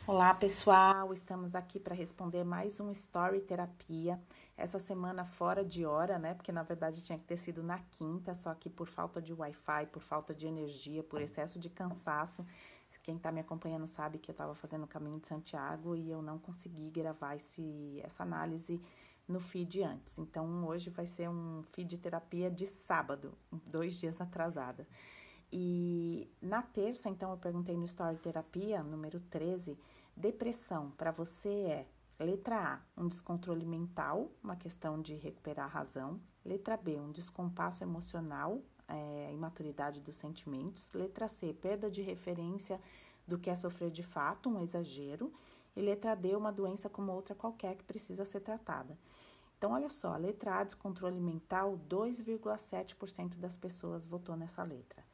Olá, pessoal! Estamos aqui para responder mais um Story Terapia. Essa semana fora de hora, né? Porque na verdade tinha que ter sido na quinta, só que por falta de Wi-Fi, por falta de energia, por excesso de cansaço. Quem está me acompanhando sabe que eu estava fazendo o Caminho de Santiago e eu não consegui gravar essa análise no feed antes. Então hoje vai ser um feed terapia de sábado, 2 dias atrasada. E na terça, então, eu perguntei no Story Terapia, número 13, depressão para você é, letra A, um descontrole mental, uma questão de recuperar a razão. Letra B, um descompasso emocional, imaturidade dos sentimentos. Letra C, perda de referência do que é sofrer de fato, um exagero. E letra D, uma doença como outra qualquer que precisa ser tratada. Então, olha só, a letra A, descontrole mental, 2,7% das pessoas votou nessa letra.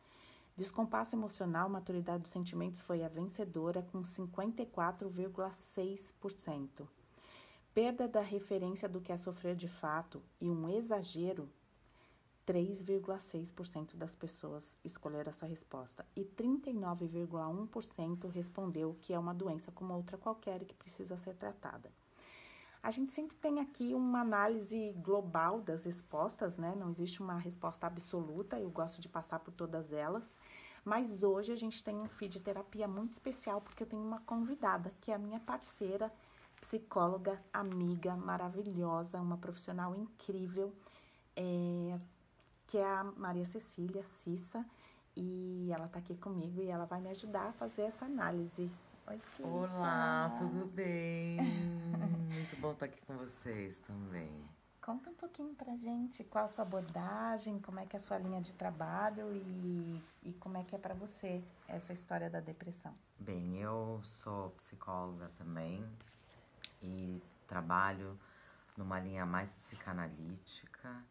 Descompasso emocional, maturidade dos sentimentos foi a vencedora com 54,6%. Perda da referência do que é sofrer de fato e um exagero, 3,6% das pessoas escolheram essa resposta. E 39,1% respondeu que é uma doença como outra qualquer e que precisa ser tratada. A gente sempre tem aqui uma análise global das respostas, né? Não existe uma resposta absoluta, eu gosto de passar por todas elas. Mas hoje a gente tem um feed terapia muito especial, porque eu tenho uma convidada, que é a minha parceira, psicóloga, amiga, maravilhosa, uma profissional incrível, que é a Maria Cecília Cissa. E ela tá aqui comigo e ela vai me ajudar a fazer essa análise. Oi, Cissa. Olá, tudo bem? Muito bom estar aqui com vocês também. Conta um pouquinho pra gente qual a sua abordagem, como é que é a sua linha de trabalho e como é que é pra você essa história da depressão. Bem, eu sou psicóloga também e trabalho numa linha mais psicanalítica.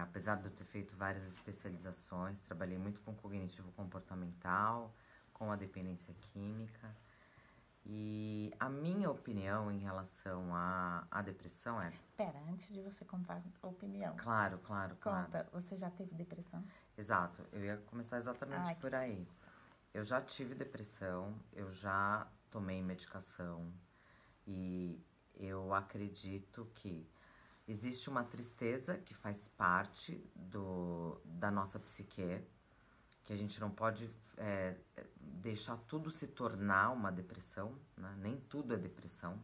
Apesar de eu ter feito várias especializações, trabalhei muito com cognitivo comportamental, com a dependência química. E a minha opinião em relação à depressão é... Pera, antes de você contar a opinião. Claro. Conta, você já teve depressão? Exato, eu ia começar exatamente por aí. Eu já tive depressão, eu já tomei medicação e eu acredito que existe uma tristeza que faz parte da nossa psique, que a gente não pode deixar tudo se tornar uma depressão, né? Nem tudo é depressão,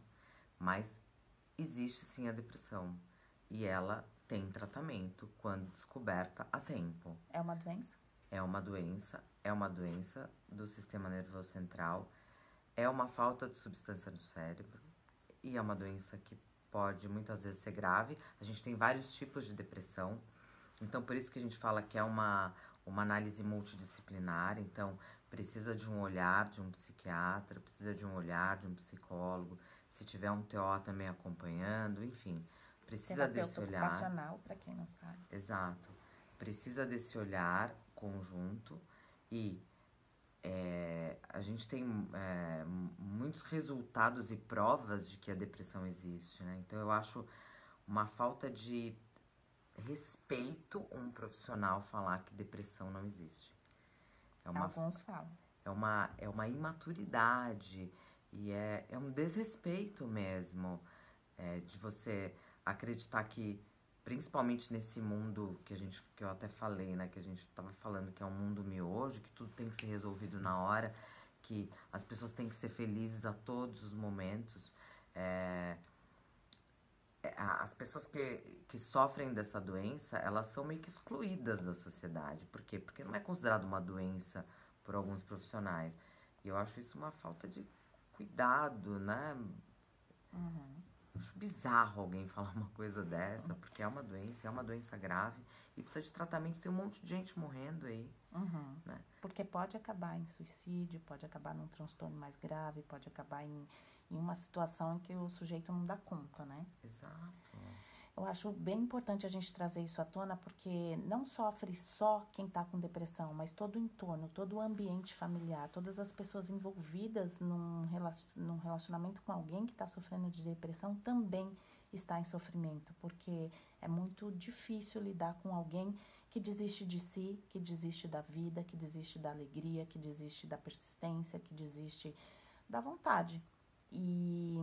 mas existe sim a depressão e ela tem tratamento quando descoberta a tempo. É uma doença? É uma doença do sistema nervoso central, é uma falta de substância do cérebro e é uma doença que pode muitas vezes ser grave. A gente tem vários tipos de depressão, então por isso que a gente fala que é uma análise multidisciplinar, então precisa de um olhar de um psiquiatra, precisa de um olhar de um psicólogo, se tiver um TO também acompanhando, enfim, precisa desse olhar. Terapeuta ocupacional, para quem não sabe. Exato. Precisa desse olhar conjunto e a gente tem muitos resultados e provas de que a depressão existe, né? Então eu acho uma falta de respeito um profissional falar que depressão não existe. Alguns falam. É uma imaturidade e é um desrespeito mesmo de você acreditar que, principalmente nesse mundo que eu até falei, né, que a gente tava falando que é um mundo miojo, que tudo tem que ser resolvido na hora, que as pessoas têm que ser felizes a todos os momentos. As pessoas que sofrem dessa doença, elas são meio que excluídas da sociedade. Por quê? Porque não é considerado uma doença por alguns profissionais. E eu acho isso uma falta de cuidado, né? Acho bizarro alguém falar uma coisa dessa, porque é uma doença grave e precisa de tratamento. Tem um monte de gente morrendo aí, né? Porque pode acabar em suicídio, pode acabar num transtorno mais grave, pode acabar em uma situação em que o sujeito não dá conta, né? Exato. Eu acho bem importante a gente trazer isso à tona, porque não sofre só quem está com depressão, mas todo o entorno, todo o ambiente familiar, todas as pessoas envolvidas num relacionamento com alguém que está sofrendo de depressão também está em sofrimento, porque é muito difícil lidar com alguém que desiste de si, que desiste da vida, que desiste da alegria, que desiste da persistência, que desiste da vontade. E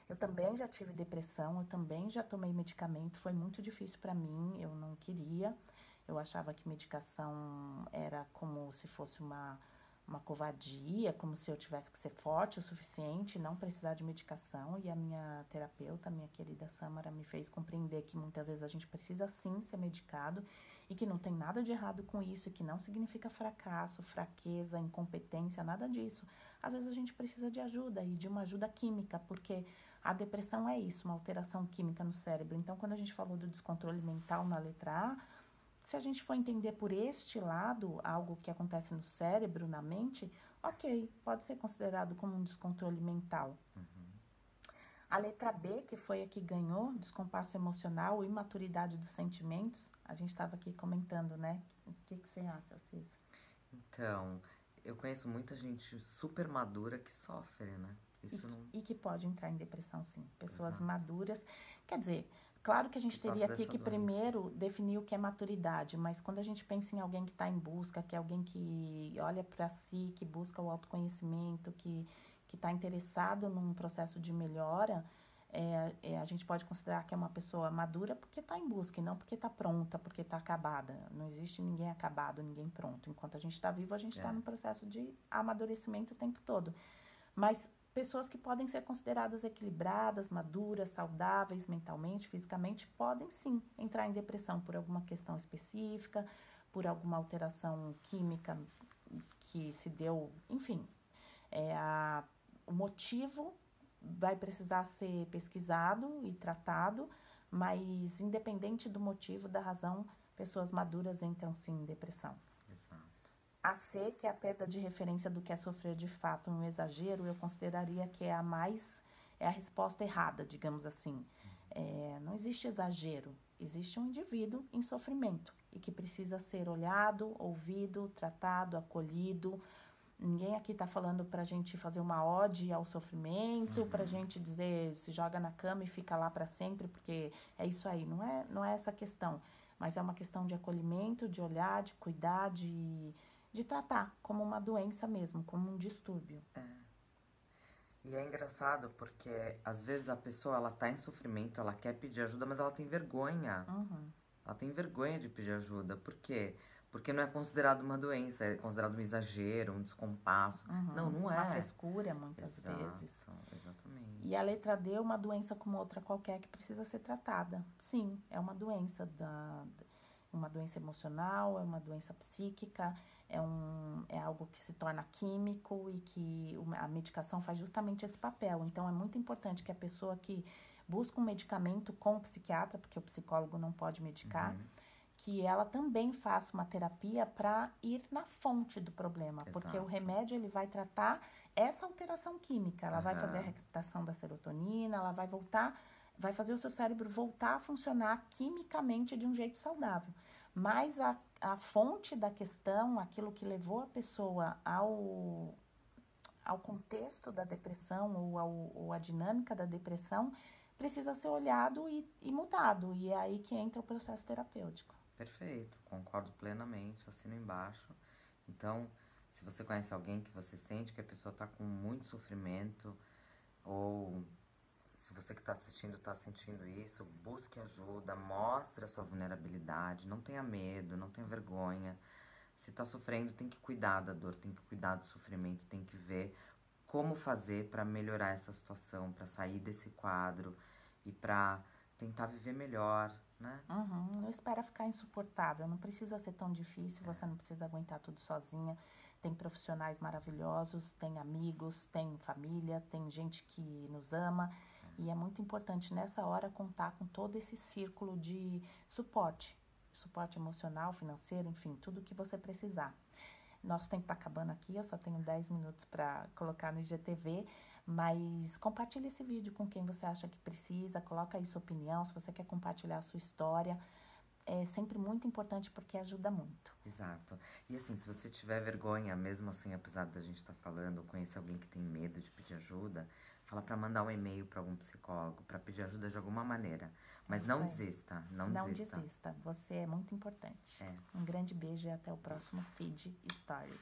eu também já tive depressão, eu também já tomei medicamento, foi muito difícil para mim, eu não queria. Eu achava que medicação era como se fosse uma covardia, como se eu tivesse que ser forte o suficiente, não precisar de medicação. E a minha terapeuta, minha querida Samara, me fez compreender que muitas vezes a gente precisa sim ser medicado e que não tem nada de errado com isso, e que não significa fracasso, fraqueza, incompetência, nada disso. Às vezes a gente precisa de ajuda, e de uma ajuda química, porque a depressão é isso, uma alteração química no cérebro. Então, quando a gente falou do descontrole mental na letra A, se a gente for entender por este lado, algo que acontece no cérebro, na mente, ok, pode ser considerado como um descontrole mental. A letra B, que foi a que ganhou, descompasso emocional, imaturidade dos sentimentos, a gente estava aqui comentando, né? O que você acha, Cisa? Então, eu conheço muita gente super madura que sofre, né? Isso e que pode entrar em depressão, sim. Pessoas maduras. Quer dizer, claro que a gente teria aqui que primeiro definir o que é maturidade, mas quando a gente pensa em alguém que está em busca, que é alguém que olha para si, que busca o autoconhecimento, que está interessado num processo de melhora, a gente pode considerar que é uma pessoa madura porque está em busca e não porque está pronta, porque está acabada. Não existe ninguém acabado, ninguém pronto. Enquanto a gente está vivo, a gente está num processo de amadurecimento o tempo todo. Mas pessoas que podem ser consideradas equilibradas, maduras, saudáveis mentalmente, fisicamente, podem sim entrar em depressão por alguma questão específica, por alguma alteração química que se deu, enfim. O motivo vai precisar ser pesquisado e tratado, mas independente do motivo, da razão, pessoas maduras entram sim em depressão. A C, que é a perda de referência do que é sofrer de fato, um exagero, eu consideraria que é a resposta errada, digamos assim. Não existe exagero, existe um indivíduo em sofrimento e que precisa ser olhado, ouvido, tratado, acolhido. Ninguém aqui está falando para a gente fazer uma ode ao sofrimento, para a gente dizer se joga na cama e fica lá para sempre, porque é isso aí. Não é essa questão, mas é uma questão de acolhimento, de olhar, de cuidar, de tratar como uma doença mesmo, como um distúrbio. E é engraçado porque às vezes a pessoa ela tá em sofrimento, ela quer pedir ajuda, mas ela tem vergonha. Ela tem vergonha de pedir ajuda. Por quê? Porque não é considerado uma doença, é considerado um exagero, um descompasso. Não é. Uma frescura, muitas vezes. Exatamente. E a letra D é uma doença como outra qualquer que precisa ser tratada. Sim, é uma doença uma doença emocional, é uma doença psíquica, é algo que se torna químico e que a medicação faz justamente esse papel. Então, é muito importante que a pessoa que busca um medicamento com o psiquiatra, porque o psicólogo não pode medicar, que ela também faça uma terapia para ir na fonte do problema. Porque o remédio ele vai tratar essa alteração química, ela vai fazer a recaptação da serotonina, ela vai fazer o seu cérebro voltar a funcionar quimicamente de um jeito saudável. Mas a fonte da questão, aquilo que levou a pessoa ao contexto da depressão ou à dinâmica da depressão, precisa ser olhado e mudado. E é aí que entra o processo terapêutico. Perfeito, concordo plenamente, assino embaixo. Então, se você conhece alguém que você sente que a pessoa está com muito sofrimento, ou se você que está assistindo está sentindo isso, busque ajuda, mostre a sua vulnerabilidade, não tenha medo, não tenha vergonha. Se está sofrendo, tem que cuidar da dor, tem que cuidar do sofrimento, tem que ver como fazer para melhorar essa situação, para sair desse quadro e para tentar viver melhor, né? Não espera ficar insuportável, não precisa ser tão difícil, você não precisa aguentar tudo sozinha. Tem profissionais maravilhosos, tem amigos, tem família, tem gente que nos ama. E é muito importante nessa hora contar com todo esse círculo de suporte emocional, financeiro, enfim, tudo que você precisar. Nosso tempo está acabando aqui, eu só tenho 10 minutos para colocar no IGTV, mas compartilhe esse vídeo com quem você acha que precisa, coloca aí sua opinião, se você quer compartilhar a sua história. É sempre muito importante porque ajuda muito. Exato. E assim, se você tiver vergonha, mesmo assim, apesar da gente estar falando, ou conhecer alguém que tem medo de pedir ajuda, fala para mandar um e-mail para algum psicólogo, para pedir ajuda de alguma maneira. Mas não desista, não desista. Não desista, você é muito importante. Um grande beijo e até o próximo Feed Story.